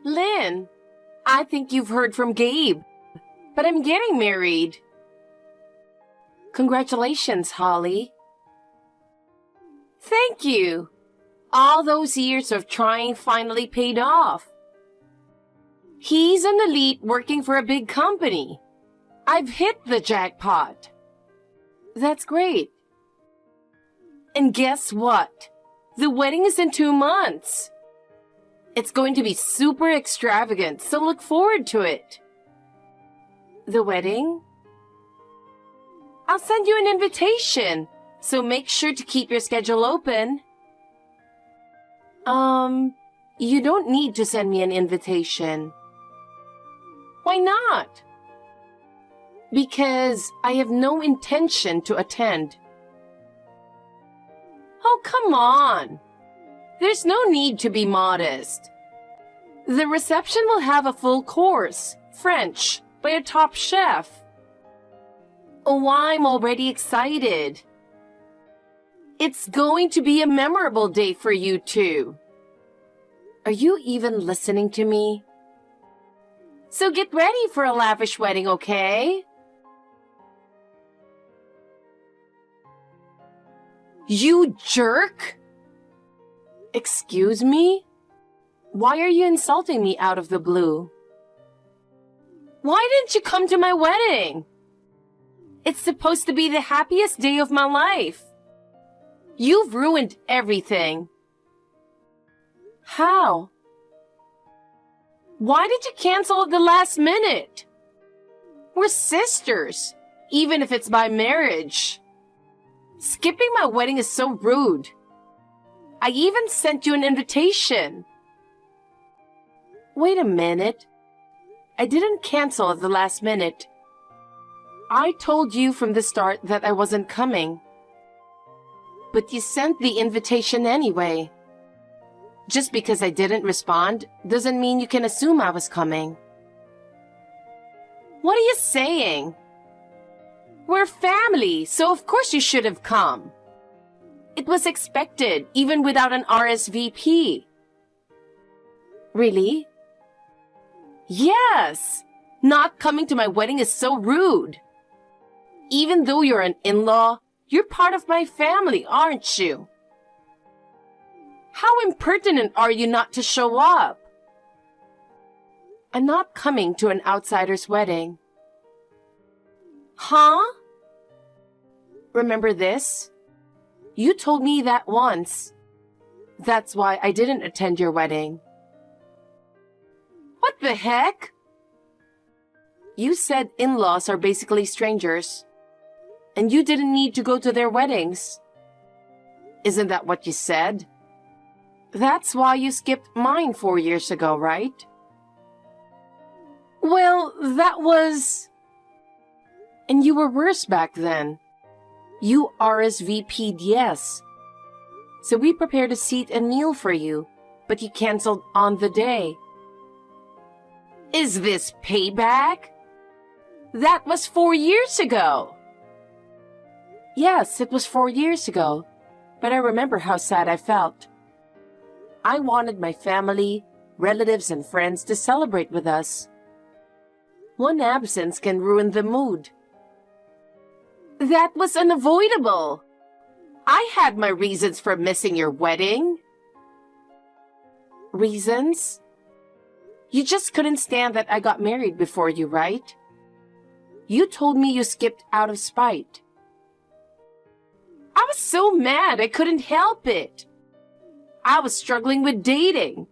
Lynn, I think you've heard from Gabe, but I'm getting married. Congratulations, Holly. Thank you. All those years of trying finally paid off. He's an elite working for a big company. I've hit the jackpot. That's great. And guess what? The wedding is in 2 months. It's going to be super extravagant, so look forward to it. The wedding? I'll send you an invitation, so make sure to keep your schedule open. You don't need to send me an invitation. Why not? Because I have no intention to attend. Oh, come on. There's no need to be modest. The reception will have a full course, French, by a top chef. Oh, I'm already excited. It's going to be a memorable day for you two. Are you even listening to me? So get ready for a lavish wedding, okay? You jerk! Excuse me? Why are you insulting me out of the blue? Why didn't you come to my wedding? It's supposed to be the happiest day of my life. You've ruined everything. How? Why did you cancel at the last minute? We're sisters, even if it's by marriage. Skipping my wedding is so rude. I even sent you an invitation. Wait a minute. I didn't cancel at the last minute. I told you from the start that I wasn't coming. But you sent the invitation anyway. Just because I didn't respond doesn't mean you can assume I was coming. What are you saying? We're family, so of course you should have come. It was expected, even without an RSVP. Really? Yes! Not coming to my wedding is so rude. Even though you're an in-law, you're part of my family, aren't you? How impertinent are you not to show up? I'm not coming to an outsider's wedding. Huh? Remember this? You told me that once. That's why I didn't attend your wedding. What the heck? You said in-laws are basically strangers, and you didn't need to go to their weddings. Isn't that what you said? That's why you skipped mine 4 years ago, right? Well, that was... And you were worse back then. You RSVP'd yes. So we prepared a seat and meal for you, but you canceled on the day. Is this payback? That was 4 years ago. Yes, it was 4 years ago, but I remember how sad I felt. I wanted my family, relatives, and friends to celebrate with us. One absence can ruin the mood. That was unavoidable. I had my reasons for missing your wedding. Reasons? You just couldn't stand that I got married before you, right? You told me you skipped out of spite. I was so mad I couldn't help it. I was struggling with dating.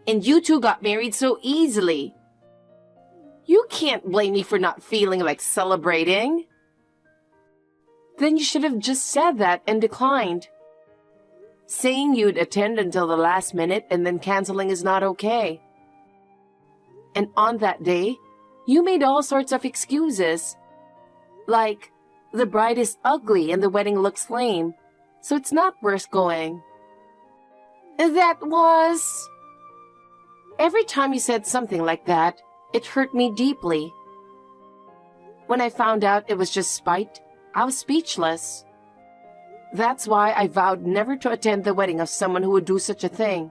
And you two got married so easily. You can't blame me for not feeling like celebrating. Then you should have just said that and declined. Saying you'd attend until the last minute and then canceling is not okay. And on that day, you made all sorts of excuses. Like, the bride is ugly and the wedding looks lame, so it's not worth going. That was... Every time you said something like that, it hurt me deeply. When I found out it was just spite, I was speechless. That's why I vowed never to attend the wedding of someone who would do such a thing.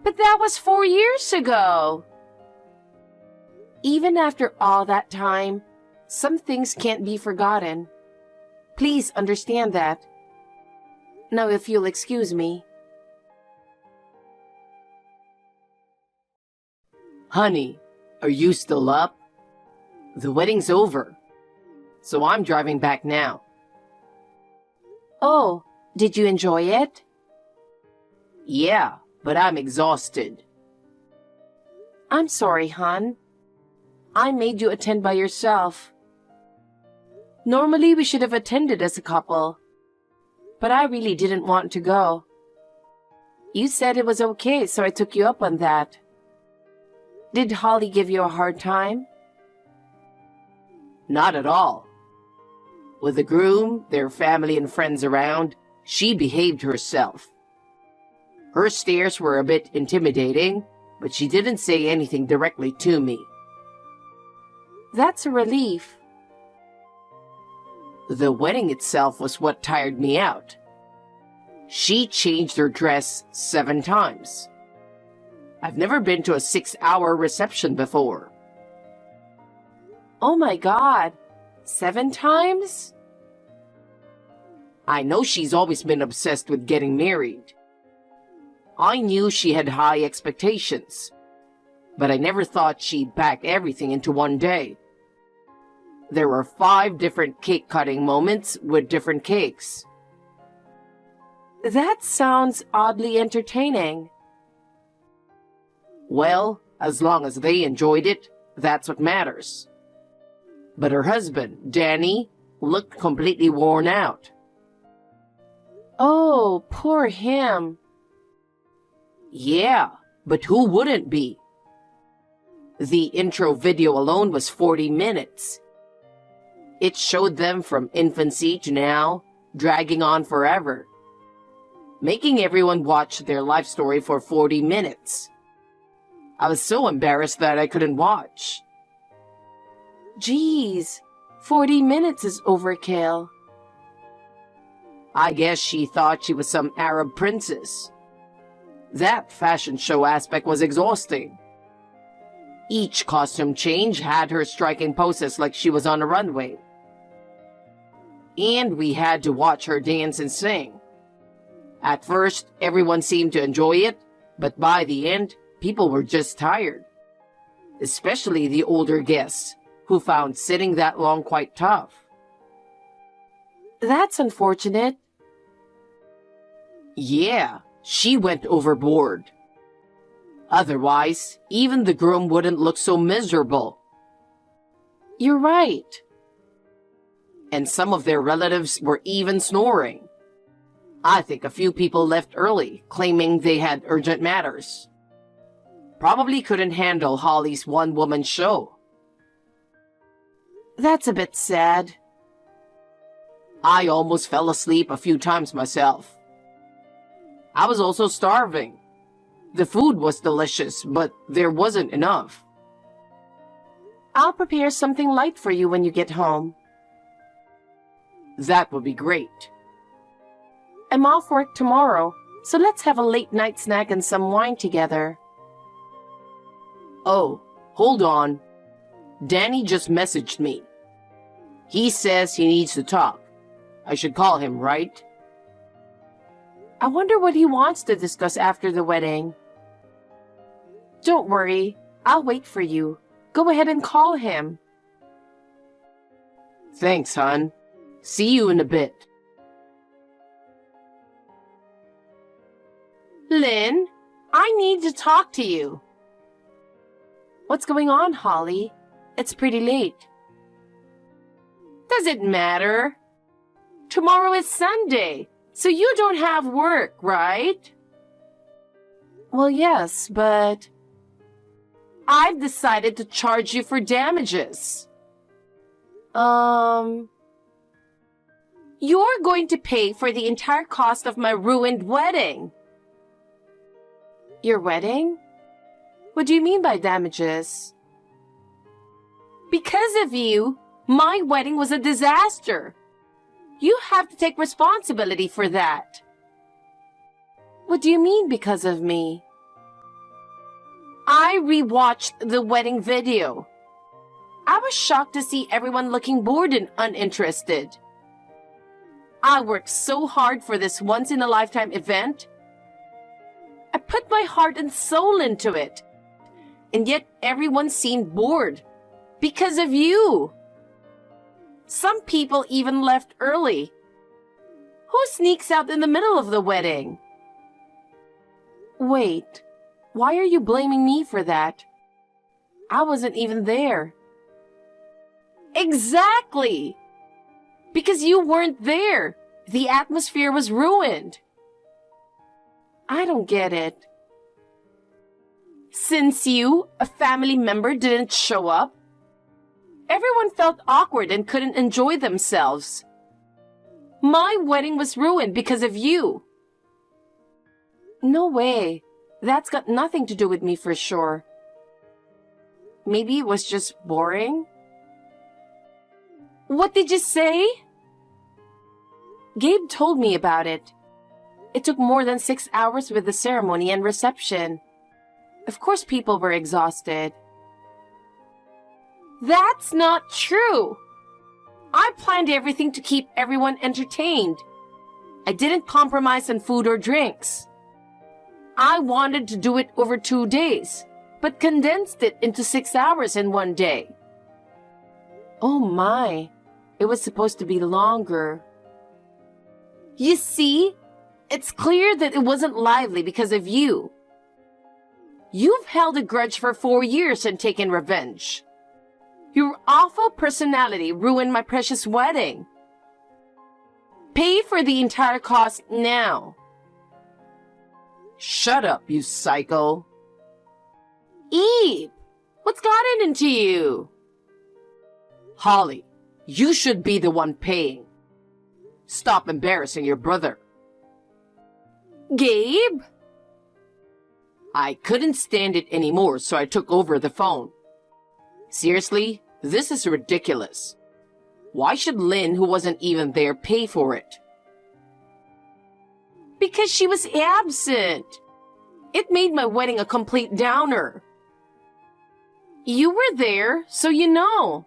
But that was 4 years ago. Even after all that time, some things can't be forgotten. Please understand that. Now, if you'll excuse me. Honey, are you still up? The wedding's over, so I'm driving back now. Oh, did you enjoy it? Yeah, but I'm exhausted. I'm sorry, hon. I made you attend by yourself. Normally we should have attended as a couple, but I really didn't want to go. You said it was okay, so I took you up on that. Did Holly give you a hard time? Not at all. With the groom, their family and friends around, she behaved herself. Her stares were a bit intimidating, but she didn't say anything directly to me. That's a relief. The wedding itself was what tired me out. She changed her dress 7 times. I've never been to a 6-hour reception before. Oh my God, 7 times? I know she's always been obsessed with getting married. I knew she had high expectations, but I never thought she'd pack everything into one day. There were 5 different cake-cutting moments with different cakes. That sounds oddly entertaining. Well, as long as they enjoyed it, that's what matters. But her husband, Danny, looked completely worn out. Oh, poor him. Yeah, but who wouldn't be? The intro video alone was 40 minutes. It showed them from infancy to now, dragging on forever, making everyone watch their life story for 40 minutes. I was so embarrassed that I couldn't watch. Geez, 40 minutes is overkill. I guess she thought she was some Arab princess. That fashion show aspect was exhausting. Each costume change had her striking poses like she was on a runway. And we had to watch her dance and sing. At first, everyone seemed to enjoy it, but by the end, people were just tired. Especially the older guests, who found sitting that long quite tough. That's unfortunate. Yeah, she went overboard. Otherwise, even the groom wouldn't look so miserable. You're right. And some of their relatives were even snoring. I think a few people left early, claiming they had urgent matters. Probably couldn't handle Holly's one-woman show. That's a bit sad. I almost fell asleep a few times myself. I was also starving. The food was delicious, but there wasn't enough. I'll prepare something light for you when you get home. That would be great. I'm off work tomorrow, so let's have a late night snack and some wine together. Oh, hold on. Danny just messaged me. He says he needs to talk. I should call him, right? I wonder what he wants to discuss after the wedding. Don't worry, I'll wait for you. Go ahead and call him. Thanks, hon. See you in a bit. Lynn, I need to talk to you. What's going on, Holly? It's pretty late. Does it matter? Tomorrow is Sunday, so you don't have work, right? Well, yes, but I've decided to charge you for damages. You're going to pay for the entire cost of my ruined wedding. Your wedding? What do you mean by damages? Because of you, my wedding was a disaster. You have to take responsibility for that. What do you mean because of me? I rewatched the wedding video. I was shocked to see everyone looking bored and uninterested. I worked so hard for this once-in-a-lifetime event. I put my heart and soul into it. And yet everyone seemed bored. Because of you. Some people even left early. Who sneaks out in the middle of the wedding? Wait, why are you blaming me for that? I wasn't even there. Exactly! Because you weren't there. The atmosphere was ruined. I don't get it. Since you, a family member, didn't show up, everyone felt awkward and couldn't enjoy themselves. My wedding was ruined because of you. No way. That's got nothing to do with me for sure. Maybe it was just boring? What did you say? Gabe told me about it. It took more than 6 hours with the ceremony and reception. Of course people were exhausted. That's not true. I planned everything to keep everyone entertained. I didn't compromise on food or drinks. I wanted to do it over 2 days, but condensed it into 6 hours in one day. Oh my, it was supposed to be longer. You see, it's clear that it wasn't lively because of you. You've held a grudge for 4 years and taken revenge. Your awful personality ruined my precious wedding. Pay for the entire cost now. Shut up, you psycho. Eve, what's gotten into you? Holly, you should be the one paying. Stop embarrassing your brother. Gabe? I couldn't stand it anymore, so I took over the phone. Seriously, this is ridiculous. Why should Lynn, who wasn't even there, pay for it? Because she was absent. It made my wedding a complete downer. You were there, so you know.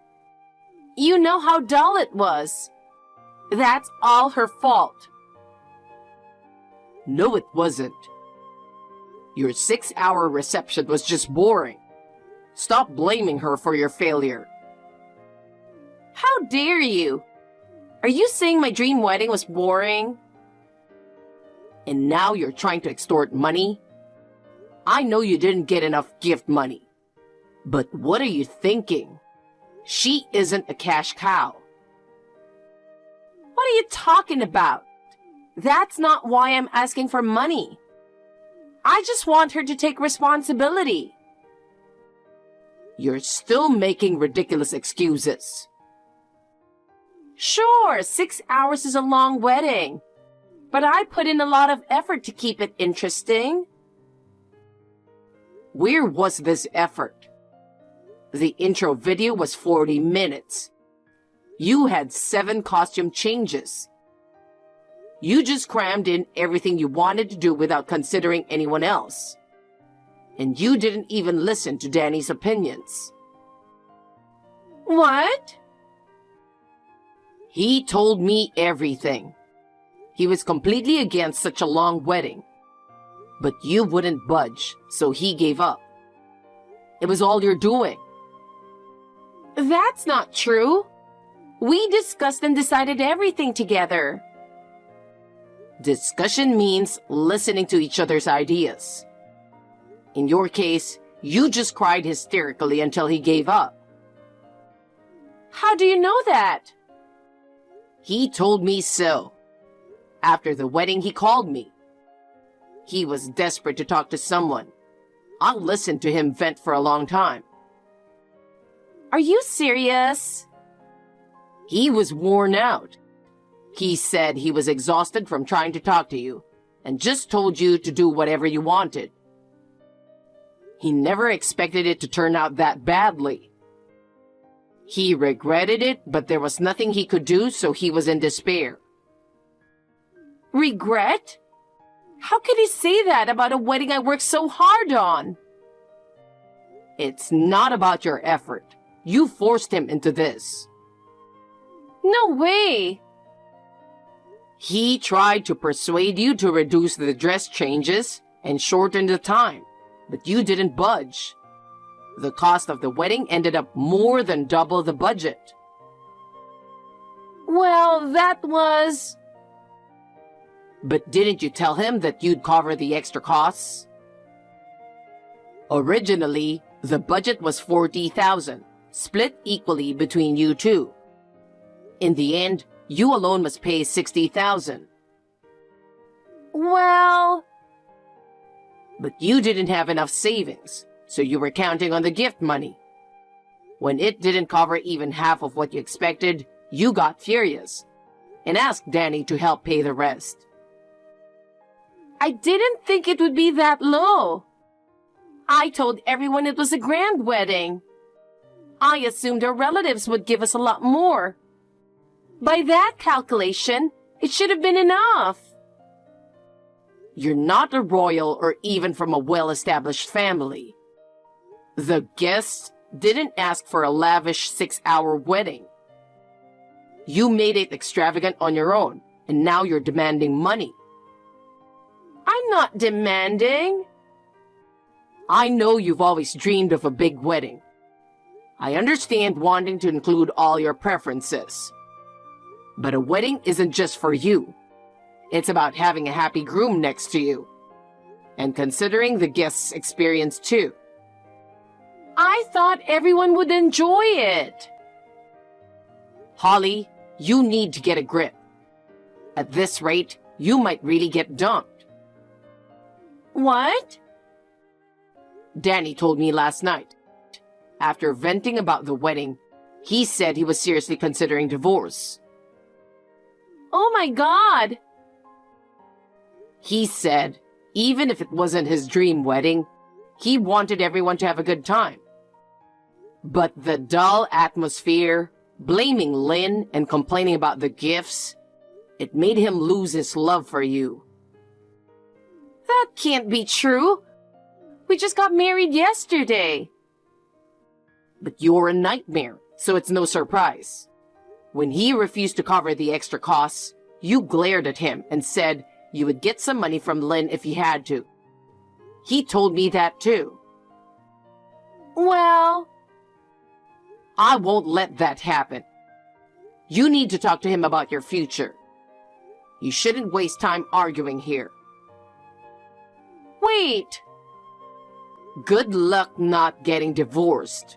You know how dull it was. That's all her fault. No, it wasn't. Your 6-hour reception was just boring. Stop blaming her for your failure. How dare you? Are you saying my dream wedding was boring? And now you're trying to extort money? I know you didn't get enough gift money. But what are you thinking? She isn't a cash cow. What are you talking about? That's not why I'm asking for money. I just want her to take responsibility. You're still making ridiculous excuses. Sure, 6 hours is a long wedding. But I put in a lot of effort to keep it interesting. Where was this effort? The intro video was 40 minutes. You had 7 costume changes. You just crammed in everything you wanted to do without considering anyone else. And you didn't even listen to Danny's opinions. What? He told me everything. He was completely against such a long wedding. But you wouldn't budge, so he gave up. It was all you're doing. That's not true. We discussed and decided everything together. Discussion means listening to each other's ideas. In your case, you just cried hysterically until he gave up. How do you know that? He told me so. After the wedding, he called me. He was desperate to talk to someone. I listened to him vent for a long time. Are you serious? He was worn out. He said he was exhausted from trying to talk to you and just told you to do whatever you wanted. He never expected it to turn out that badly. He regretted it, but there was nothing he could do, so he was in despair. Regret? How could he say that about a wedding I worked so hard on? It's not about your effort. You forced him into this. No way! He tried to persuade you to reduce the dress changes and shorten the time, but you didn't budge. The cost of the wedding ended up more than double the budget. Well, that was... But didn't you tell him that you'd cover the extra costs? Originally, the budget was $40,000, split equally between you two. In the end, you alone must pay $60,000. Well... But you didn't have enough savings, so you were counting on the gift money. When it didn't cover even half of what you expected, you got furious and asked Danny to help pay the rest. I didn't think it would be that low. I told everyone it was a grand wedding. I assumed our relatives would give us a lot more. By that calculation, it should have been enough. You're not a royal or even from a well-established family. The guests didn't ask for a lavish 6-hour wedding. You made it extravagant on your own, and now you're demanding money. I'm not demanding. I know you've always dreamed of a big wedding. I understand wanting to include all your preferences. But a wedding isn't just for you. It's about having a happy groom next to you. And considering the guest's experience too. I thought everyone would enjoy it. Holly, you need to get a grip. At this rate, you might really get dumped. What? Danny told me last night. After venting about the wedding, he said he was seriously considering divorce. Oh my God! He said, even if it wasn't his dream wedding, he wanted everyone to have a good time. But the dull atmosphere, blaming Lynn and complaining about the gifts, it made him lose his love for you. That can't be true. We just got married yesterday. But you're a nightmare, so it's no surprise. When he refused to cover the extra costs, you glared at him and said you would get some money from Lynn if he had to. He told me that too. Well... I won't let that happen. You need to talk to him about your future. You shouldn't waste time arguing here. Wait! Good luck not getting divorced.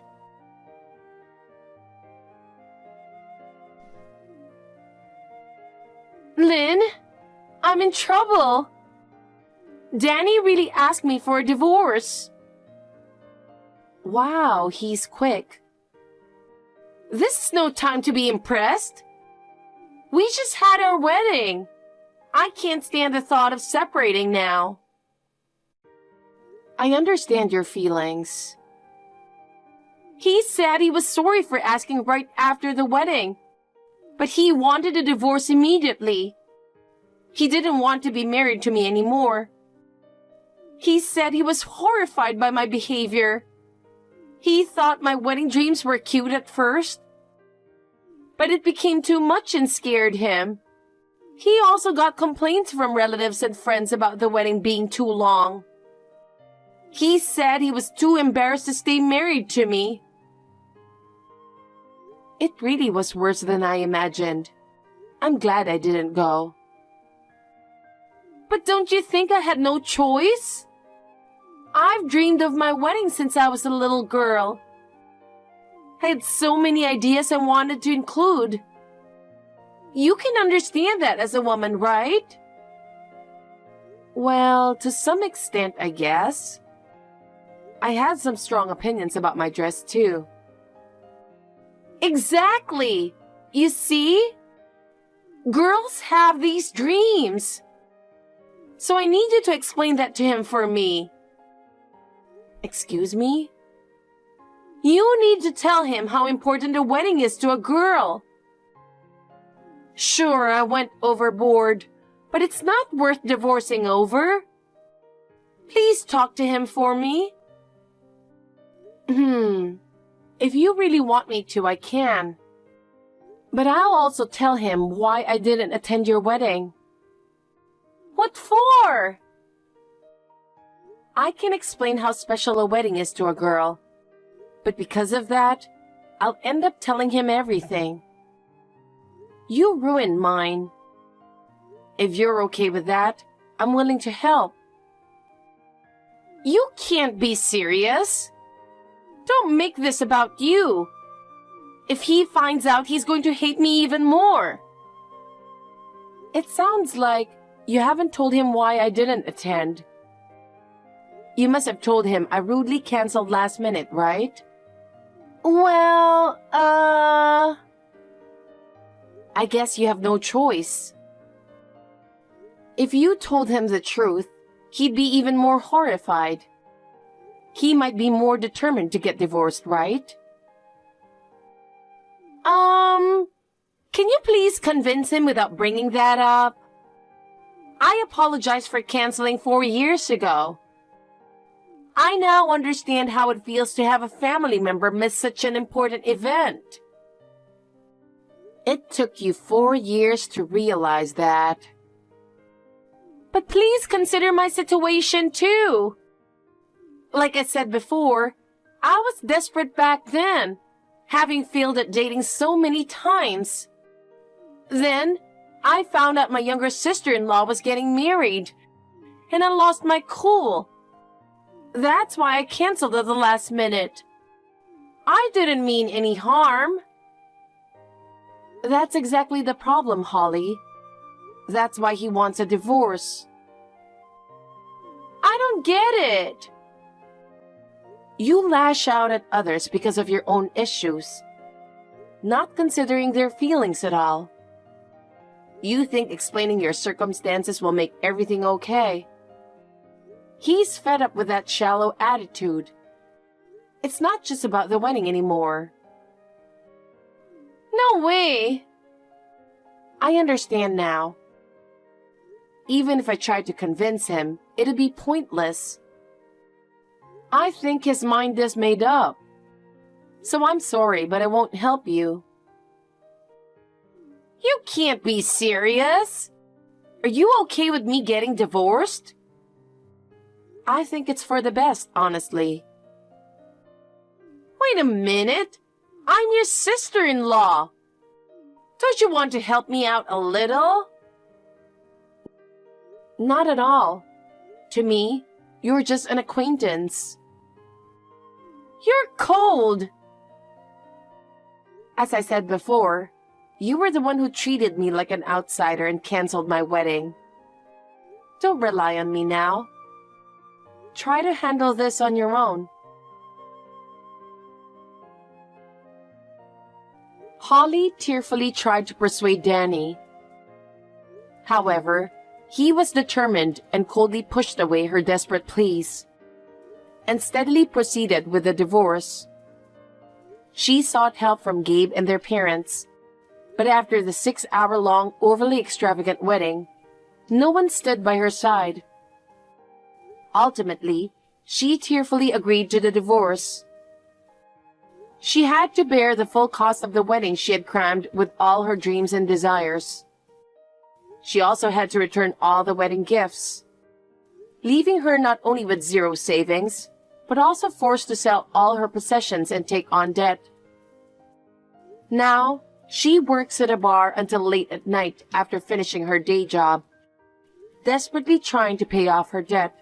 Lynn, I'm in trouble. Danny really asked me for a divorce. Wow, he's quick. This is no time to be impressed. We just had our wedding. I can't stand the thought of separating now. I understand your feelings. He said he was sorry for asking right after the wedding, but he wanted a divorce immediately. He didn't want to be married to me anymore. He said he was horrified by my behavior. He thought my wedding dreams were cute at first, but it became too much and scared him. He also got complaints from relatives and friends about the wedding being too long. He said he was too embarrassed to stay married to me. It really was worse than I imagined. I'm glad I didn't go. But don't you think I had no choice? I've dreamed of my wedding since I was a little girl. I had so many ideas I wanted to include. You can understand that as a woman, right? Well, to some extent, I guess. I had some strong opinions about my dress, too. Exactly! You see? Girls have these dreams. So I need you to explain that to him for me. Excuse me? You need to tell him how important a wedding is to a girl. Sure, I went overboard, but it's not worth divorcing over. Please talk to him for me. If you really want me to, I can. But I'll also tell him why I didn't attend your wedding. What for? I can explain how special a wedding is to a girl. But because of that, I'll end up telling him everything. You ruined mine. If you're okay with that, I'm willing to help. You can't be serious. Don't make this about you. If he finds out, he's going to hate me even more. It sounds like you haven't told him why I didn't attend. You must have told him I rudely canceled last minute, right? Well, I guess you have no choice. If you told him the truth, he'd be even more horrified. He might be more determined to get divorced, right? Can you please convince him without bringing that up? I apologized for canceling 4 years ago. I now understand how it feels to have a family member miss such an important event. It took you 4 years to realize that. But please consider my situation too. Like I said before, I was desperate back then, having failed at dating so many times. Then, I found out my younger sister-in-law was getting married, and I lost my cool. That's why I canceled at the last minute. I didn't mean any harm. That's exactly the problem, Holly. That's why he wants a divorce. I don't get it. You lash out at others because of your own issues, not considering their feelings at all. You think explaining your circumstances will make everything okay. He's fed up with that shallow attitude. It's not just about the wedding anymore. No way. I understand now. Even if I tried to convince him, it'd be pointless. I think his mind is made up. So I'm sorry, but I won't help you. You can't be serious. Are you okay with me getting divorced? I think it's for the best, honestly. Wait a minute. I'm your sister-in-law. Don't you want to help me out a little? Not at all. To me, you're just an acquaintance. You're cold. As I said before, you were the one who treated me like an outsider and canceled my wedding. Don't rely on me now. Try to handle this on your own. Holly tearfully tried to persuade Danny. However, he was determined and coldly pushed away her desperate pleas, and steadily proceeded with the divorce. She sought help from Gabe and their parents, but after the 6-hour-long, overly extravagant wedding, no one stood by her side. Ultimately, she tearfully agreed to the divorce. She had to bear the full cost of the wedding she had crammed with all her dreams and desires. She also had to return all the wedding gifts, leaving her not only with zero savings, but also forced to sell all her possessions and take on debt. Now, she works at a bar until late at night after finishing her day job, desperately trying to pay off her debt.